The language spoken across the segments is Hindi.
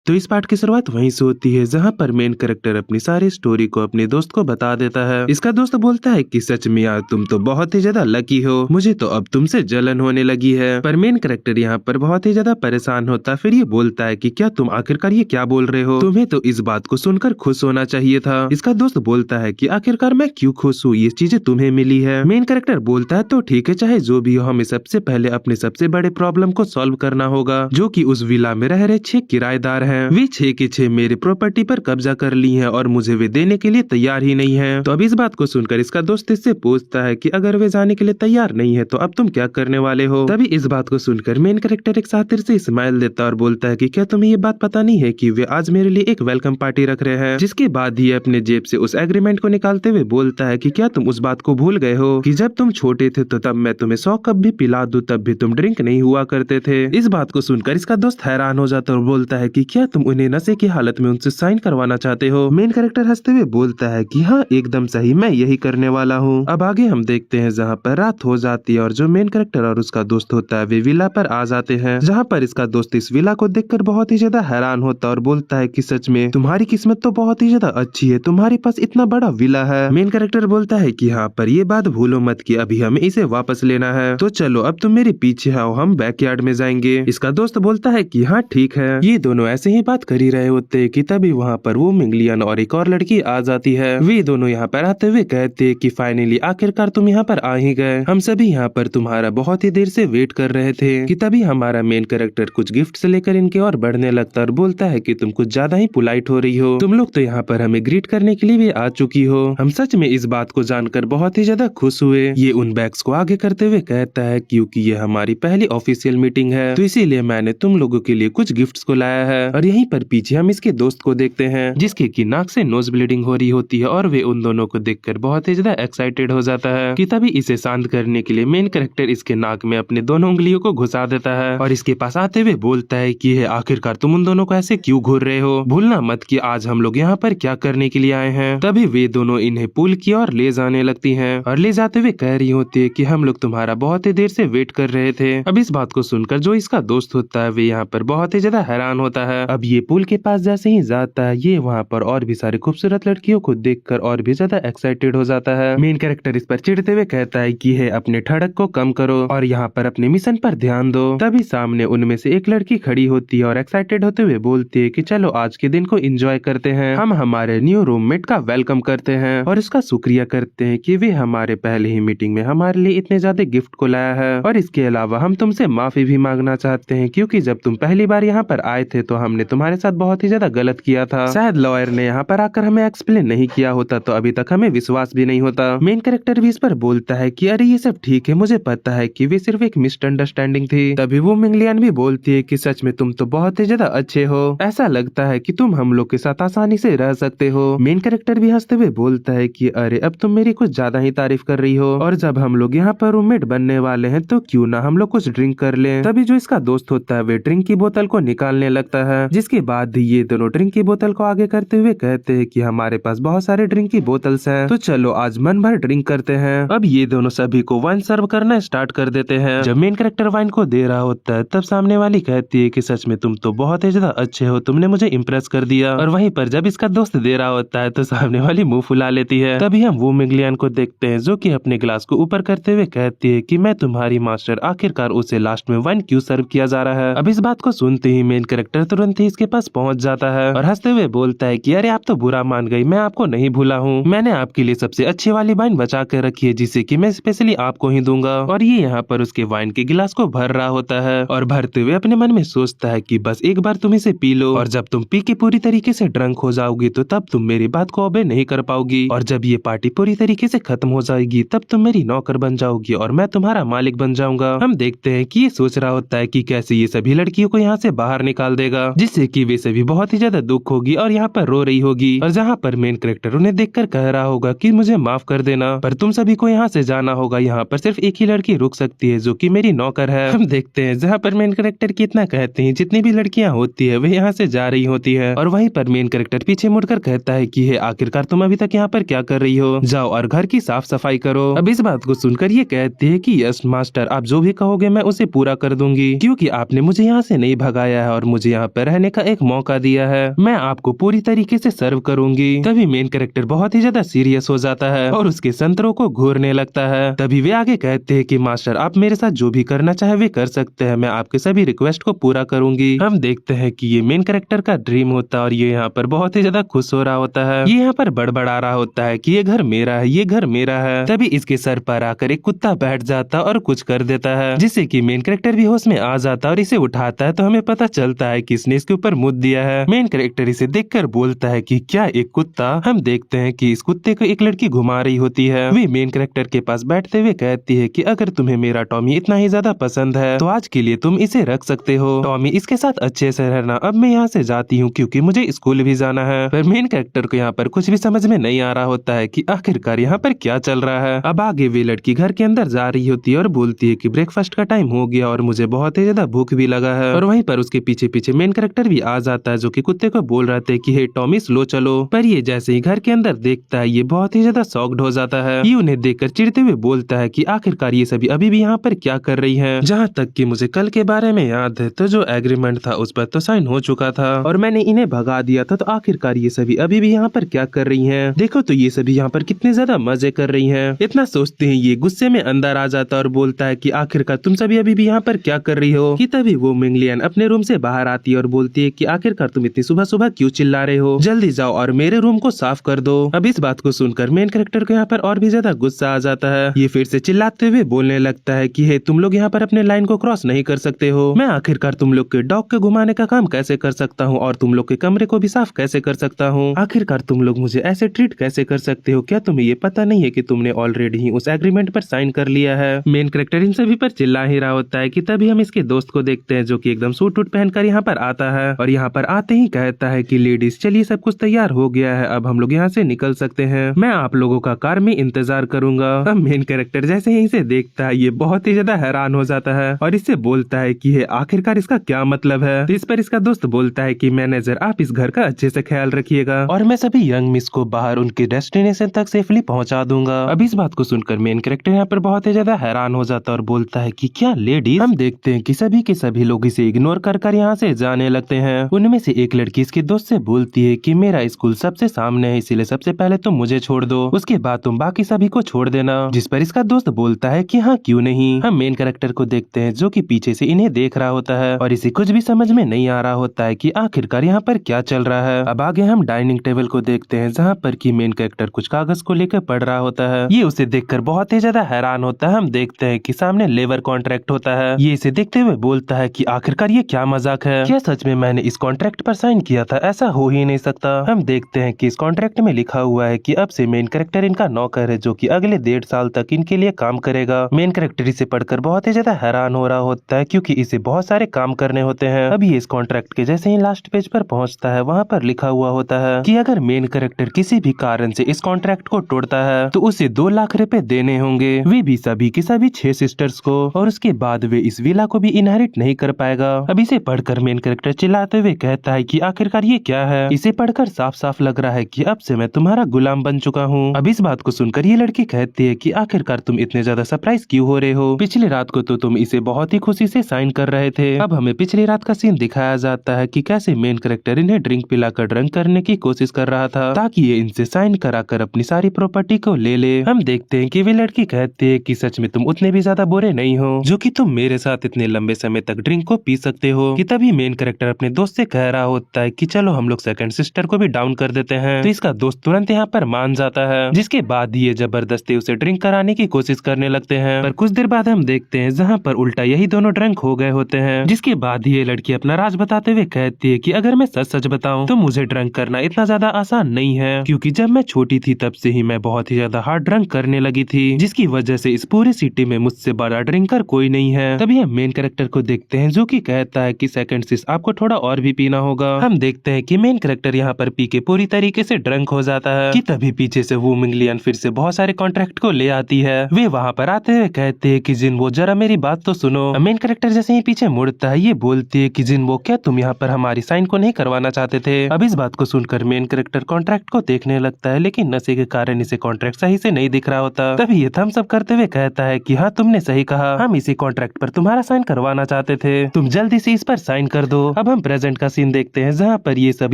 तो इस पार्ट की शुरुआत वहीं से होती है जहाँ पर मेन कैरेक्टर अपनी सारी स्टोरी को अपने दोस्त को बता देता है। इसका दोस्त बोलता है कि सच में यार तुम तो बहुत ही ज्यादा लकी हो, मुझे तो अब तुमसे जलन होने लगी है। पर मेन कैरेक्टर यहाँ पर बहुत ही ज्यादा परेशान होता, फिर ये बोलता है कि क्या तुम आखिरकार ये क्या बोल रहे हो, तुम्हें तो इस बात को सुनकर खुश होना चाहिए था। इसका दोस्त बोलता है कि आखिरकार मैं क्यों खुश हूँ, ये चीजें तुम्हें मिली है। मेन कैरेक्टर बोलता है तो ठीक है, चाहे जो भी हो, हमें सबसे पहले अपने सबसे बड़े प्रॉब्लम को सॉल्व करना होगा, जो कि उस विला में रह रहे 6 किराएदार हैं। वे 6 के 6 मेरे प्रॉपर्टी पर कब्जा कर ली हैं और मुझे वे देने के लिए तैयार ही नहीं है। तो अब इस बात को सुनकर इसका दोस्त इससे पूछता है कि अगर वे जाने के लिए तैयार नहीं है तो अब तुम क्या करने वाले हो। तभी इस बात को सुनकर मेन कैरेक्टर एक सातिर से स्माइल देता और बोलता है कि क्या तुम्हें ये बात पता नहीं है कि वे आज मेरे लिए एक वेलकम पार्टी रख रहे हैं। जिसके बाद ही अपने जेब से उस एग्रीमेंट को निकालते हुए बोलता है कि क्या तुम उस बात को भूल गए हो कि जब तुम छोटे थे तो तब मैं तुम्हें 100 कप भी पिला दूं तब भी तुम ड्रिंक नहीं हुआ करते थे। इस बात को सुनकर इसका दोस्त हैरान हो जाता और बोलता है कि क्या तुम उन्हें नशे की हालत में उनसे साइन करवाना चाहते हो। मेन कैरेक्टर हंसते हुए बोलता है कि हाँ एकदम सही, मैं यही करने वाला हूँ। अब आगे हम देखते हैं जहाँ पर रात हो जाती है और जो मेन कैरेक्टर और उसका दोस्त होता है वे विला पर आ जाते हैं, जहाँ पर इसका दोस्त इस विला को देखकर बहुत ही ज्यादा हैरान होता और बोलता है कि सच में तुम्हारी किस्मत तो बहुत ही ज्यादा अच्छी है, तुम्हारे पास इतना बड़ा विला है। मेन कैरेक्टर बोलता है कि हाँ पर ये बात भूलो मत कि अभी हमें इसे वापस लेना है, तो चलो अब तुम मेरे पीछे आओ, हम बैकयार्ड में जाएंगे। इसका दोस्त बोलता है कि हाँ ठीक है। ये दोनों ऐसे ही बात कर ही रहे होते कि तभी वहाँ पर वो मिंगलियन और एक और लड़की आ जाती है। वे दोनों यहाँ पर आते हुए कहते कि फाइनली आखिरकार तुम यहाँ पर आ ही गए, हम सभी यहाँ पर तुम्हारा बहुत ही देर से वेट कर रहे थे। कि तभी हमारा मेन कैरेक्टर कुछ गिफ्ट लेकर इनके और बढ़ने लगता और बोलता है कि तुम कुछ ज्यादा ही पोलाइट हो रही हो, तुम लोग तो यहाँ पर हमें ग्रीट करने के लिए भी आ चुकी हो। हम सच में इस बात को जानकर बहुत ही ज्यादा खुश हुए। ये उन बैग्स को आगे करते हुए कहता है क्योंकि ये हमारी पहली ऑफिशियल मीटिंग है तो इसीलिए मैंने तुम लोगों के लिए कुछ गिफ्ट्स को लाया है। और यहीं पर पीछे हम इसके दोस्त को देखते हैं जिसके की नाक से नोज ब्लीडिंग हो रही होती है और वे उन दोनों को देखकर बहुत ही ज्यादा एक्साइटेड हो जाता है। कि तभी इसे शांत करने के लिए मेन कैरेक्टर इसके नाक में अपने दोनों उंगलियों को घुसा देता है और इसके पास आते हुए बोलता है कि आखिरकार तुम उन दोनों को ऐसे क्यों घूर रहे हो, भूलना मत कि आज हम लोग यहाँ पर क्या करने के लिए आए हैं। तभी वे दोनों इन्हें पुल की और ले जाने लगती हैं और ले जाते हुए कह रही होती है कि हम लोग तुम्हारा बहुत ही देर से वेट कर रहे थे। अब इस बात को सुनकर जो इसका दोस्त होता है वे यहाँ पर बहुत ही ज्यादा हैरान होता है। अब ये पुल के पास जैसे ही जाता है ये वहाँ पर और भी सारी खूबसूरत लड़कियों को देखकर और भी ज्यादा एक्साइटेड हो जाता है। मेन कैरेक्टर इस पर चिढ़ते हुए कहता है कि अपने ठड़क को कम करो और यहाँ पर अपने मिशन पर ध्यान दो। तभी सामने उनमें से एक लड़की खड़ी होती है और एक्साइटेड होते हुए बोलती है कि चलो आज के दिन को एंजॉय करते हैं, हम हमारे न्यू रूममेट का वेलकम करते हैं और इसका शुक्रिया करते हैं कि वे हमारे पहले ही मीटिंग में हमारे लिए इतने ज्यादा गिफ्ट को लाया है। और इसके अलावा हम तुमसे माफी भी मांगना चाहते हैं क्योंकि जब तुम पहली बार यहाँ पर आए थे तो हमने तुम्हारे साथ बहुत ही ज्यादा गलत किया था। शायद लॉयर ने यहाँ पर आकर हमें एक्सप्लेन नहीं किया होता तो अभी तक हमें विश्वास भी नहीं होता। मेन कैरेक्टर भी इस पर बोलता है कि अरे ये सब ठीक है, मुझे पता है कि वे सिर्फ एक मिसअंडरस्टैंडिंग थी। तभी वो मिंगलियन भी बोलती है कि सच में तुम तो बहुत ही ज्यादा अच्छे हो, ऐसा लगता है कि तुम हम लोग के साथ आसानी से रह सकते हो। मेन कैरेक्टर भी हंसते हुए बोलता है कि अरे अब तुम मेरी कुछ ज्यादा ही तारीफ कर रही हो और जब हम लोग यहाँ पर रूममेट बनने वाले हैं तो क्यों ना हम लोग कुछ ड्रिंक कर लें। तभी जो इसका दोस्त होता है वे ड्रिंक की बोतल को निकालने लगता है, जिसके बाद ये दोनों ड्रिंक की बोतल को आगे करते हुए कहते हैं कि हमारे पास बहुत सारे ड्रिंक की बोतल्स हैं तो चलो आज मन भर ड्रिंक करते हैं। अब ये दोनों सभी को वाइन सर्व करना स्टार्ट कर देते हैं। जब मेन कैरेक्टर वाइन को दे रहा होता है तब सामने वाली कहती है कि सच में तुम तो बहुत ही ज्यादा अच्छे हो, तुमने मुझे इम्प्रेस कर दिया। और वहीं पर जब इसका दोस्त दे रहा होता है तो सामने वाली मुंह फुला लेती है। तभी हम वो मिंगलियन को देखते हैं जो कि अपने ग्लास को ऊपर करते हुए कहती है कि मैं तुम्हारी मास्टर, आखिरकार उसे लास्ट में वाइन क्यों सर्व किया जा रहा है। अब इस बात को सुनते ही मेन कैरेक्टर तुरंत ही इसके पास पहुंच जाता है और हंसते हुए बोलता है कि अरे आप तो बुरा मान गई, मैं आपको नहीं भूला हूँ, मैंने आपके लिए सबसे अच्छी वाली वाइन बचा कर रखी है जिसे कि मैं स्पेशली आपको ही दूंगा। और ये यहाँ पर उसके वाइन के गिलास को भर रहा होता है और भरते हुए अपने मन में सोचता है कि बस एक बार तुम इसे पी लो और जब तुम पी के पूरी तरीके से ड्रंक हो जाओगी तो तब तुम मेरी बात को ओबे नहीं कर पाओगी और जब ये पार्टी पूरी तरीके से खत्म हो जाएगी तब तुम मेरी नौकर बन जाओगी और मैं तुम्हारा मालिक बन जाऊंगा। हम देखते हैं कि ये सोच रहा होता है कि कैसे ये सभी लड़कियों को यहाँ से बाहर निकाल देगा, जिससे कि वे सभी बहुत ही ज्यादा दुख होगी और यहाँ पर रो रही होगी। और जहाँ पर मेन कैरेक्टर उन्हें देखकर कह रहा होगा कि मुझे माफ कर देना पर तुम सभी को यहाँ से जाना होगा, यहाँ पर सिर्फ एक ही लड़की रुक सकती है जो कि मेरी नौकर है। हम देखते हैं जहाँ पर मेन कैरेक्टर कितना कहते हैं जितनी भी लड़कियाँ होती है वे यहाँ से जा रही होती है और वहीं पर मेन कैरेक्टर पीछे मुड़कर कहता है कि आखिरकार तुम अभी तक यहाँ पर क्या कर रही हो, जाओ और घर की साफ सफाई करो। अब इस बात को सुनकर ये कहती है कि यस मास्टर, आप जो भी कहोगे मैं उसे पूरा कर दूंगी क्योंकि आपने मुझे यहाँ से नहीं भगाया है और मुझे यहाँ पर रहने रहने का एक मौका दिया है, मैं आपको पूरी तरीके से सर्व करूंगी। तभी मेन कैरेक्टर बहुत ही ज्यादा सीरियस हो जाता है और उसके संतरों को घूरने लगता है। तभी वे आगे कहते हैं कि मास्टर, आप मेरे साथ जो भी करना चाहे वे कर सकते हैं, मैं आपके सभी रिक्वेस्ट को पूरा करूंगी। हम देखते हैं कि ये मेन कैरेक्टर का ड्रीम होता है और ये यहाँ पर बहुत ही ज्यादा खुश हो रहा होता है। ये यहाँ पर बड़बड़ा रहा होता है कि ये घर मेरा है, ये घर मेरा है। तभी इसके सर पर आकर एक कुत्ता बैठ जाता और कुछ कर देता है, जिससे कि मेन कैरेक्टर भी होश में आ जाता और इसे उठाता है। तो हमें पता चलता है कि इसने इसके ऊपर मुद्द दिया है। मेन कैरेक्टर इसे देखकर बोलता है कि क्या एक कुत्ता। हम देखते हैं कि इस कुत्ते को एक लड़की घुमा रही होती है। वे मेन कैरेक्टर के पास बैठते हुए कहती है कि अगर तुम्हें मेरा टॉमी इतना ही ज्यादा पसंद है तो आज के लिए तुम इसे रख सकते हो। टॉमी, इसके साथ अच्छे से रहना, अब मैं यहाँ से जाती हूँ क्योंकि मुझे स्कूल भी जाना है। पर मेन कैरेक्टर को यहाँ पर कुछ भी समझ में नहीं आ रहा होता है कि आखिरकार यहाँ पर क्या चल रहा है। अब आगे वे लड़की घर के अंदर जा रही होती है और बोलती है कि ब्रेकफास्ट का टाइम हो गया और मुझे बहुत ही ज्यादा भूख भी लगा है। और वहीं पर उसके पीछे पीछे मेन कैरेक्टर भी आ जाता है, जो कि कुत्ते को बोल रहा था कि हे टॉमी, स्लो चलो। पर ये जैसे ही घर के अंदर देखता है, ये बहुत ही ज्यादा शॉक्ड हो जाता है। ये उन्हें देखकर चिढ़ते हुए बोलता है कि आखिरकार ये सभी अभी भी यहाँ पर क्या कर रही हैं। जहाँ तक कि मुझे कल के बारे में याद है, तो जो एग्रीमेंट था उस पर तो साइन हो चुका था और मैंने इन्हें भगा दिया था, तो आखिरकार ये सभी अभी भी यहाँ पर क्या कर रही हैं। देखो तो ये सभी यहाँ पर कितने ज्यादा मजे कर रही हैं। इतना सोचते हैं ये गुस्से में अंदर आ जाता है और बोलता है कि आखिरकार तुम सभी अभी भी यहाँ पर क्या कर रही हो। कि तभी वो मिंगलियन अपने रूम से बाहर आती है और बोलती है कि आखिरकार तुम इतनी सुबह सुबह क्यों चिल्ला रहे हो, जल्दी जाओ और मेरे रूम को साफ कर दो। अब इस बात को सुनकर मेन कैरेक्टर को यहाँ पर और भी ज्यादा गुस्सा आ जाता है। ये फिर से चिल्लाते हुए बोलने लगता है कि हे, तुम लोग यहाँ पर अपने लाइन को क्रॉस नहीं कर सकते हो। मैं आखिरकार तुम लोग के डॉग के घुमाने का काम कैसे कर सकता हूँ और तुम लोग के कमरे को भी साफ कैसे कर सकता हूँ। आखिरकार तुम लोग मुझे ऐसे ट्रीट कैसे कर सकते हो। क्या तुम्हें ये पता नहीं है कि तुमने ऑलरेडी ही उस एग्रीमेंट पर साइन कर लिया है। मेन कैरेक्टर इन सभी पर चिल्ला ही रहा होता है कि तभी हम इसके दोस्त को देखते हैं, जो कि एकदम सूट वूट पहनकर यहाँ पर आता है और यहाँ पर आते ही कहता है कि लेडीज, चलिए सब कुछ तैयार हो गया है, अब हम लोग यहाँ से निकल सकते हैं, मैं आप लोगों का कार में इंतजार करूंगा। अब मेन कैरेक्टर जैसे ही इसे देखता है, ये बहुत ही ज्यादा हैरान हो जाता है और इससे बोलता है कि आखिरकार इसका क्या मतलब है। तो इस पर इसका दोस्त बोलता है कि मैनेजर, आप इस घर का अच्छे से ख्याल रखिएगा और मैं सभी यंग मिस को बाहर उनके डेस्टिनेशन तक सेफली पहुंचा दूंगा। अब इस बात को सुनकर मेन कैरेक्टर यहाँ पर बहुत ही ज्यादा हैरान हो जाता है और बोलता है कि क्या लेडीज। हम देखते हैं कि सभी के सभी लोग इसे इग्नोर कर कर यहाँ से जाने लगते हैं। उनमें से एक लड़की इसके दोस्त से बोलती है कि मेरा स्कूल सबसे सामने है, इसीलिए सबसे पहले तुम मुझे छोड़ दो, उसके बाद तुम बाकी सभी को छोड़ देना। जिस पर इसका दोस्त बोलता है कि हाँ क्यों नहीं। हम मेन कैरेक्टर को देखते हैं, जो कि पीछे से इन्हें देख रहा होता है और इसे कुछ भी समझ में नहीं आ रहा होता है कि आखिरकार यहाँ पर क्या चल रहा है। अब आगे हम डाइनिंग टेबल को देखते हैं, जहाँ पर कि मेन कैरेक्टर कुछ कागज को लेकर पढ़ रहा होता है। ये उसे देखकर बहुत ही ज्यादा हैरान होता है। हम देखते हैं कि सामने लेबर कॉन्ट्रैक्ट होता है। ये इसे देखते हुए बोलता है कि आखिरकार ये क्या मजाक है, क्या सच में मैंने इस कॉन्ट्रैक्ट पर साइन किया था, ऐसा हो ही नहीं सकता। हम देखते हैं कि इस कॉन्ट्रैक्ट में लिखा हुआ है कि अब से मेन कैरेक्टर इनका नौकर है, जो कि अगले 1.5 साल तक इनके लिए काम करेगा। मेन कैरेक्टर इसे पढ़कर बहुत ही ज्यादा हैरान हो रहा होता है, क्योंकि इसे बहुत सारे काम करने होते हैं। अभी इस कॉन्ट्रैक्ट के जैसे ही लास्ट पेज पर पहुंचता है, वहाँ पर लिखा हुआ होता है कि अगर मेन कैरेक्टर किसी भी कारण से इस कॉन्ट्रैक्ट को तोड़ता है तो उसे 2 लाख रुपए देने होंगे, वे भी सभी की सभी 6 सिस्टर्स को, और उसके बाद वे इस विला को भी इनहेरिट नहीं कर पाएगा। अब इसे पढ़कर मेन कैरेक्टर चिल्लाते हुए कहता है कि आखिरकार ये क्या है। इसे पढ़कर साफ साफ लग रहा है कि अब से मैं तुम्हारा गुलाम बन चुका हूँ। अब इस बात को सुनकर ये लड़की कहती है कि आखिरकार तुम इतने ज्यादा सरप्राइज क्यों हो रहे हो, पिछली रात को तो तुम इसे बहुत ही खुशी से साइन कर रहे थे। अब हमें पिछली रात का सीन दिखाया जाता है कि कैसे मेन कैरेक्टर इन्हें ड्रिंक पिलाकर ड्रंक करने की कोशिश कर रहा था, ताकि ये इनसे साइन कराकर अपनी सारी प्रॉपर्टी को ले ले। हम देखते हैं कि वे लड़की कहती है कि सच में तुम उतने भी ज्यादा बुरे नहीं हो, जो कि तुम मेरे साथ इतने लंबे समय तक ड्रिंक को पी सकते हो। कि तभी मेन कैरेक्टर अपने दोस्त से कह रहा होता है कि चलो हम लोग सेकंड सिस्टर को भी डाउन कर देते हैं। तो इसका दोस्त तुरंत यहाँ पर मान जाता है, जिसके बाद ये जबरदस्ती उसे ड्रिंक कराने की कोशिश करने लगते हैं। पर कुछ देर बाद हम देखते हैं जहाँ पर उल्टा यही दोनों ड्रंक हो गए होते हैं, जिसके बाद ये लड़की अपना राज बताते हुए कहती है कि अगर मैं सच सच बताऊं तो मुझे ड्रंक करना इतना ज्यादा आसान नहीं है, क्योंकि जब मैं छोटी थी तब से ही मैं बहुत ही ज्यादा हार्ड ड्रंक करने लगी थी, जिसकी वजह से इस पूरी सिटी में मुझसे बड़ा ड्रिंकर कोई नहीं है। तभी हम मेन कैरेक्टर को देखते हैं, जो कि कहता है कि सेकंड सिस आपको थोड़ा और भी पीना होगा। हम देखते हैं कि मेन कैरेक्टर यहाँ पर पी के पूरी तरीके से ड्रंक हो जाता है। कि तभी पीछे से वो मिंगलियन फिर से बहुत सारे कॉन्ट्रैक्ट को ले आती है। वे वहाँ पर आते हुए कहते हैं कि जिनवो जरा मेरी बात तो सुनो। मेन कैरेक्टर जैसे ही पीछे मुड़ता है, ये बोलती है कि जिनवो क्या तुम यहाँ पर हमारी साइन को नहीं करवाना चाहते थे। अब इस बात को सुनकर मेन कैरेक्टर कॉन्ट्रैक्ट को देखने लगता है, लेकिन नशे के कारण इसे कॉन्ट्रैक्ट सही से नहीं दिख रहा होता। तभी ये थम्स अप करते हुए कहता है कि हाँ तुमने सही कहा, हम इसी कॉन्ट्रैक्ट पर तुम्हारा साइन करवाना चाहते थे, तुम जल्दी से इस पर साइन कर दो। अब हम प्रेजेंट का सीन देखते हैं जहाँ पर ये सब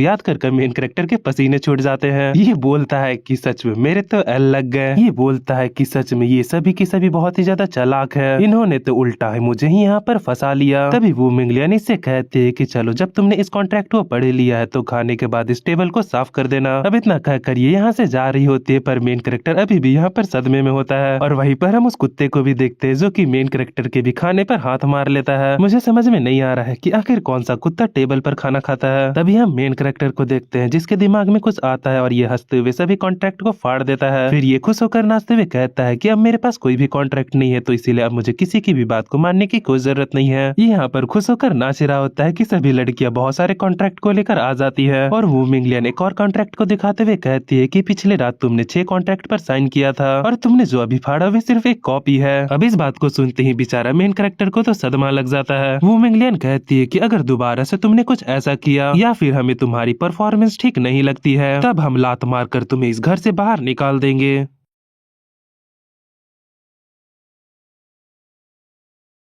याद कर मेन कैरेक्टर के पसीने छूट जाते हैं। ये बोलता है कि सच में मेरे तो एल लग गए। ये बोलता है कि सच में ये सभी की सभी बहुत ही ज्यादा चालाक है, इन्होंने तो उल्टा है मुझे ही यहाँ पर फंसा लिया। तभी वो मिंगलियन इससे कहते हैं कि चलो जब तुमने इस कॉन्ट्रैक्ट को पढ़ लिया है तो खाने के बाद इस टेबल को साफ कर देना। अब इतना कहकर ये यहाँ से जा रही होती है, पर मेन कैरेक्टर अभी भी यहाँ पर सदमे में होता है। और वहीं पर हम उस कुत्ते को भी देखते हैं जो कि मेन कैरेक्टर के भी खाने पर हाथ मार लेता है। मुझे समझ में नहीं आ रहा है कि आखिर कौन सा कुत्ता टेबल पर खाना खाता है। तभी हम मेन कैरेक्टर को देखते हैं जिसके दिमाग में कुछ आता है और ये हंसते हुए सभी कॉन्ट्रैक्ट को फाड़ देता है। फिर ये खुश होकर नाचते हुए कहता है कि अब मेरे पास कोई भी कॉन्ट्रैक्ट नहीं है, तो इसीलिए अब मुझे किसी की भी बात को मानने की कोई जरूरत नहीं है। ये यहाँ पर खुश होकर नाच रहा होता है कि सभी लड़कियां बहुत सारे कॉन्ट्रैक्ट को लेकर आ जाती है। और वो मिंगलियन एक और कॉन्ट्रैक्ट को दिखाते हुए कहती है कि पिछले रात तुमने 6 कॉन्ट्रैक्ट पर साइन किया था और तुमने जो अभी फाड़ा वे सिर्फ एक कॉपी है। अब इस बात को सुनते ही बेचारा मेन कैरेक्टर को तो सदमा लग जाता है। वो मिंगलियन कहती है कि अगर दोबारा से तुमने कुछ ऐसा किया या फिर हमें तुम्हारी परफॉर्मेंस ठीक नहीं लगती है, तब हम लात मार कर तुम्हें इस घर से बाहर निकाल देंगे।